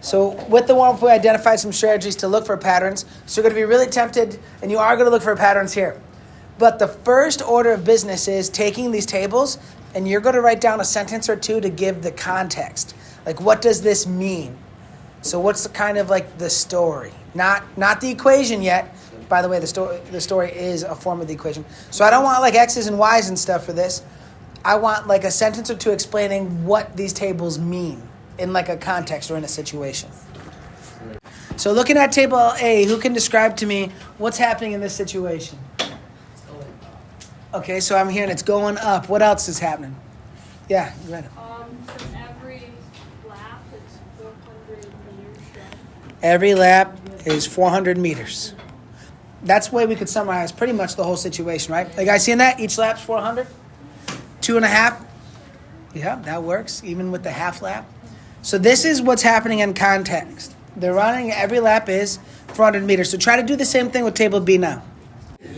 So with the warm-up, we identified some strategies to look for patterns. So you're going to be really tempted, and you are going to look for patterns here. But the first order of business is taking these tables, and you're going to write down a sentence or two to give the context. Like, what does this mean? So what's the kind of like the story? Not the equation yet. By the way, the story is a form of the equation. So I don't want like X's and Y's and stuff for this. I want like a sentence or two explaining what these tables mean in like a context or in a situation. So looking at table A, who can describe to me what's happening in this situation? Okay, so I'm hearing it's going up. What else is happening? Yeah, you read it. For every lap, it's 400 meters. Every lap is 400 meters. That's the way we could summarize pretty much the whole situation, right? You guys seeing that? Each lap's 400? 2.5? Yeah, that works, even with the half lap. So this is what's happening in context. They're running, every lap is 400 meters. So try to do the same thing with table B now.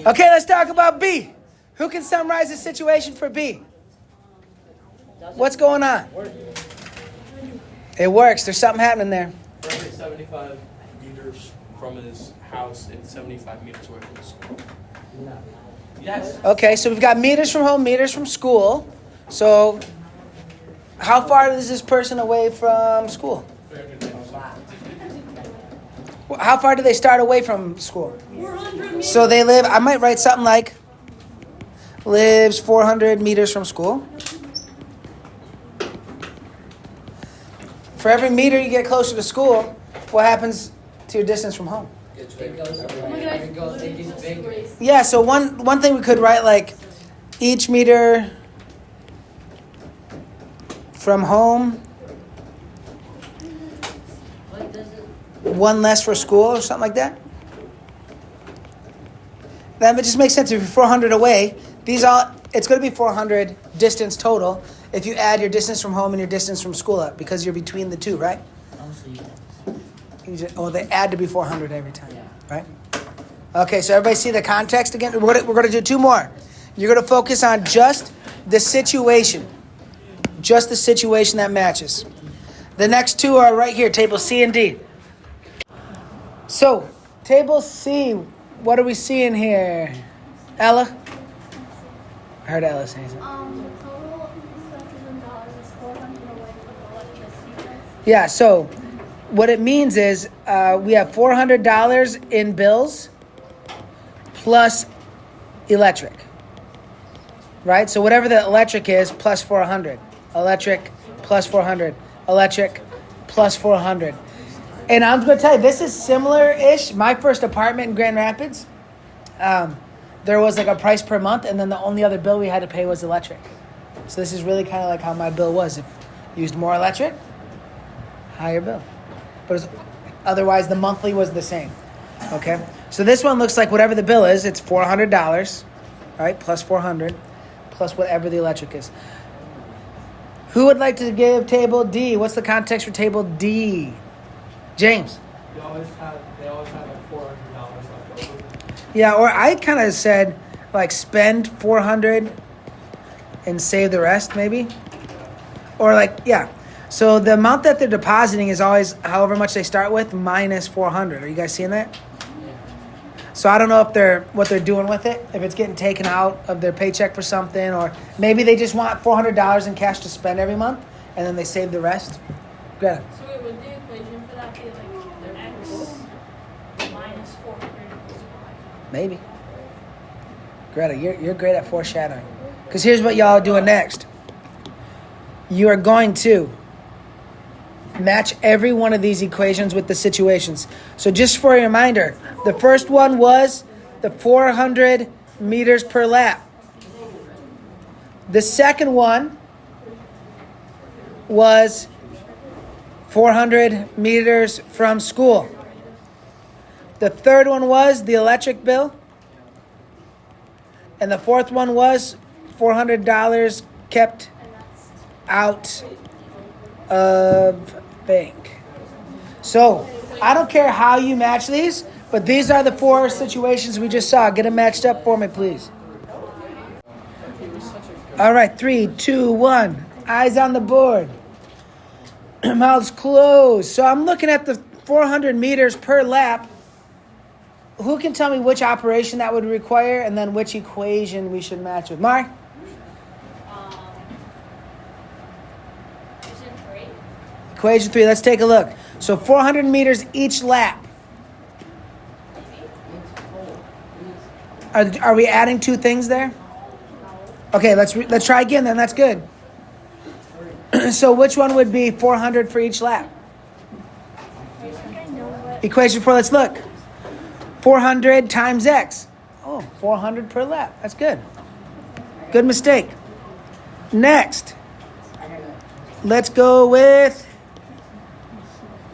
Okay, let's talk about B. Who can summarize the situation for B? What's going on? It works. There's something happening there. For every 75 meters from his house and 75 meters away from school. Yes. Okay, so we've got meters from home, meters from school. So how far is this person away from school? How far do they start away from school? 400 meters. So they live, I might write something like, lives 400 meters from school. For every meter you get closer to school, what happens to your distance from home? Yeah, so one thing we could write like each meter from home, one less for school or something like that. That just makes sense. If you're 400 away, it's going to be 400 distance total if you add your distance from home and your distance from school up because you're between the two, right? They add to be 400 every time, right? Okay, so everybody see the context again? We're going to do two more. You're going to focus on just the situation. Just the situation that matches. The next two are right here, table C and D. So, table C, what are we seeing here? Ella? I heard Ella saying something. The total expenses in dollars is 400 away from electricity. Yeah, so what it means is we have $400 in bills plus electric. Right? So whatever the electric is, plus 400. Electric, plus 400. Electric, plus 400. And I'm going to tell you, this is similar-ish. My first apartment in Grand Rapids, there was like a price per month, and then the only other bill we had to pay was electric. So this is really kind of like how my bill was. If you used more electric, higher bill. But otherwise, the monthly was the same. Okay? So this one looks like whatever the bill is, it's $400, right? Plus 400, plus whatever the electric is. Who would like to give table D? What's the context for table D? James. They always have like $400 left over. Yeah, or I kind of said like spend 400 and save the rest maybe. Or like, yeah. So the amount that they're depositing is always however much they start with minus 400. Are you guys seeing that? So I don't know if what they're doing with it, if it's getting taken out of their paycheck for something, or maybe they just want $400 in cash to spend every month, and then they save the rest. Greta. So wait, would the equation for that be like X minus 400 equals Y? Maybe. Greta, you're great at foreshadowing. Because here's what y'all are doing next. You are going to match every one of these equations with the situations. So just for a reminder, the first one was the 400 meters per lap. The second one was 400 meters from school. The third one was the electric bill. And the fourth one was $400 kept out of bank. So, I don't care how you match these, but these are the four situations we just saw. Get them matched up for me, please. All right, 3, 2, 1. Eyes on the board. Mouths closed. So I'm looking at the 400 meters per lap. Who can tell me which operation that would require and then which equation we should match with? Mark? Equation 3. Equation 3. Let's take a look. So 400 meters each lap. Are we adding two things there? Okay, let's try again then. That's good. So which one would be 400 for each lap? Equation 4, let's look. 400 times x. Oh, 400 per lap. That's good. Good mistake. Next. Let's go with...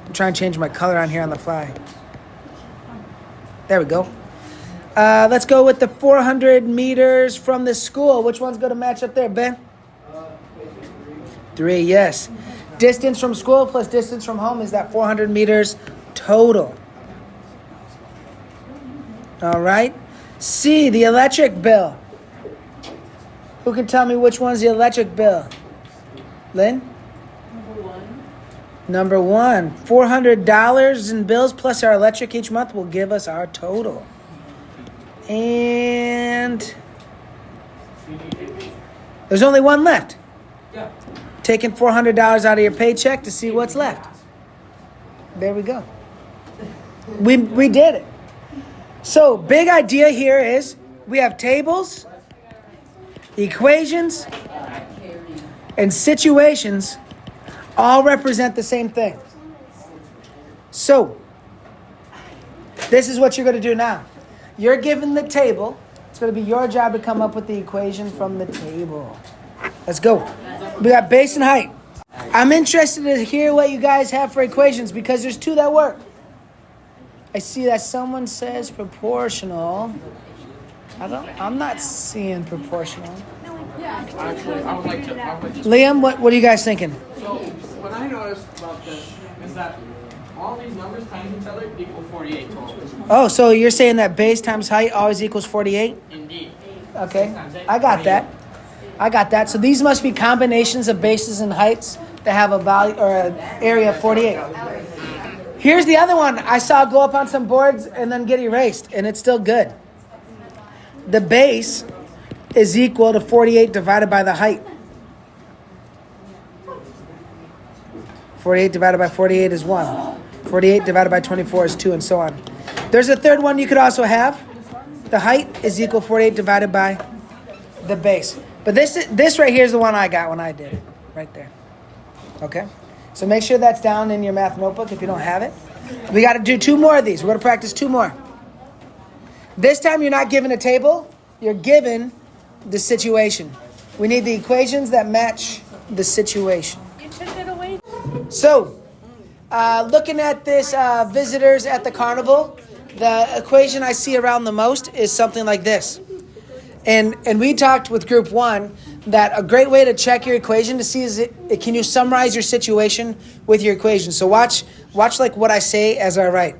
I'm trying to change my color on here on the fly. There we go. Let's go with the 400 meters from the school. Which one's going to match up there, Ben? 3, yes. Distance from school plus distance from home is that 400 meters total. All right. C, the electric bill. Who can tell me which one's the electric bill? Lynn? Number 1. $400 in bills plus our electric each month will give us our total. And there's only one left. Yeah. Taking $400 out of your paycheck to see what's left. There we go. We did it. So, big idea here is we have tables, equations, and situations all represent the same thing. So, this is what you're going to do now. You're given the table. It's going to be your job to come up with the equation from the table. Let's go. We got base and height. I'm interested to hear what you guys have for equations because there's 2 that work. I see that someone says proportional. I'm not seeing proportional. Actually, I would like to. Liam, what are you guys thinking? So, what I noticed about this is that all these numbers times each other equal 48 total. Oh, so you're saying that base times height always equals 48? Indeed. Okay, I got that. So these must be combinations of bases and heights that have a value or an area of 48. Here's the other one I saw go up on some boards and then get erased, and it's still good. The base is equal to 48 divided by the height. 48 divided by 48 is 1. 48 divided by 24 is 2, and so on. There's a third one you could also have. The height is equal to 48 divided by the base. But this right here is the one I got when I did it. Right there. Okay? So make sure that's down in your math notebook if you don't have it. We got to do 2 more of these. We're going to practice 2 more. This time you're not given a table. You're given the situation. We need the equations that match the situation. You took it away. So, looking at this visitors at the carnival, the equation I see around the most is something like this. And we talked with group 1 that a great way to check your equation to see is can you summarize your situation with your equation. So watch like what I say as I write.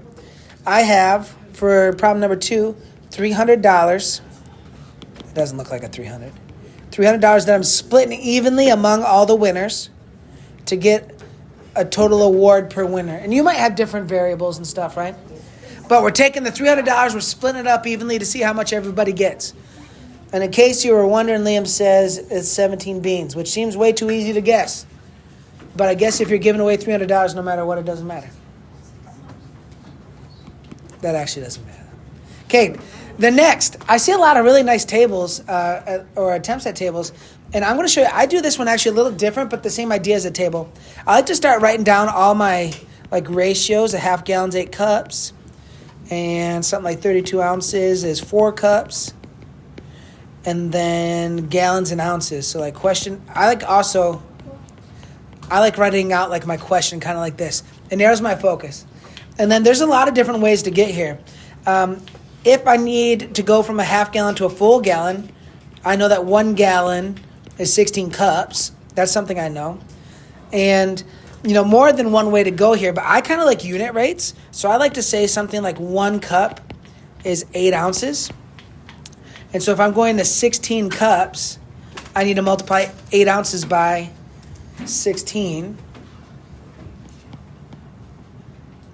I have, for problem number 2, $300. It doesn't look like a 300. $300 that I'm splitting evenly among all the winners to get a total award per winner. And you might have different variables and stuff, right? But we're taking the $300, we're splitting it up evenly to see how much everybody gets. And in case you were wondering, Liam says it's 17 beans, which seems way too easy to guess. But I guess if you're giving away $300, no matter what, it doesn't matter. That actually doesn't matter. Okay, the next. I see a lot of really nice tables or attempts at tables. And I'm going to show you, I do this one actually a little different, but the same idea as a table. I like to start writing down all my ratios, a half gallon's 8 cups. And something like 32 ounces is 4 cups. And then gallons and ounces. So question, I like writing out my question kind of like this. It narrows my focus. And then there's a lot of different ways to get here. If I need to go from a half gallon to a full gallon, I know that 1 gallon is 16 cups. That's something I know. And, more than one way to go here, but I kind of like unit rates. So I like to say something like 1 cup is 8 ounces. And so if I'm going to 16 cups, I need to multiply 8 ounces by 16.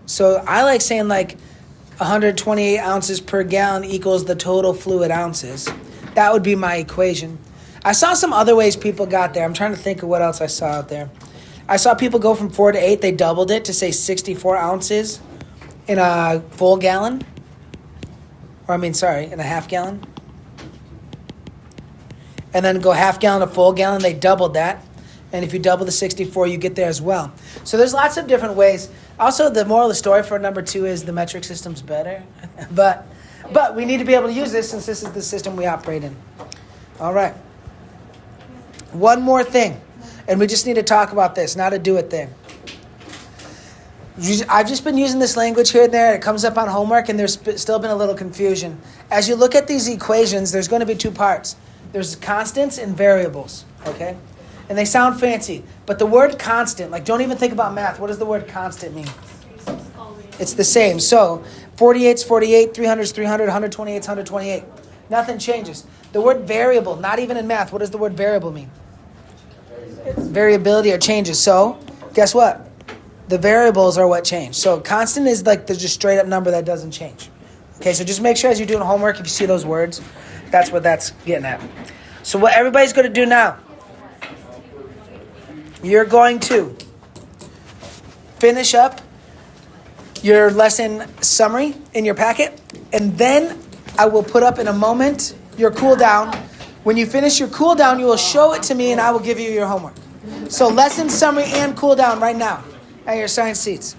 So I like saying like 128 ounces per gallon equals the total fluid ounces. That would be my equation. I saw some other ways people got there. I'm trying to think of what else I saw out there. I saw people go from 4 to 8. They doubled it to say 64 ounces in a full gallon. In a half gallon. And then go half gallon to full gallon. They doubled that. And if you double the 64, you get there as well. So there's lots of different ways. Also, the moral of the story for number 2 is the metric system's better. but we need to be able to use this since this is the system we operate in. All right. One more thing. And we just need to talk about this, not a do it thing. I've just been using this language here and there. It comes up on homework, and there's still been a little confusion. As you look at these equations, there's going to be 2 parts. There's constants and variables, okay? And they sound fancy. But the word constant, like don't even think about math. What does the word constant mean? It's the same. So 48's 48, 300's 300, 128's 128. Nothing changes. The word variable, not even in math, what does the word variable mean? Variability or changes. So guess what? The variables are what change. So constant is like the just straight up number that doesn't change. Okay, so just make sure as you're doing homework, if you see those words, that's what that's getting at. So what everybody's going to do now, you're going to finish up your lesson summary in your packet, and then I will put up in a moment your cool down. When you finish your cool down, you will show it to me and I will give you your homework. So lesson summary and cool down right now at your assigned seats.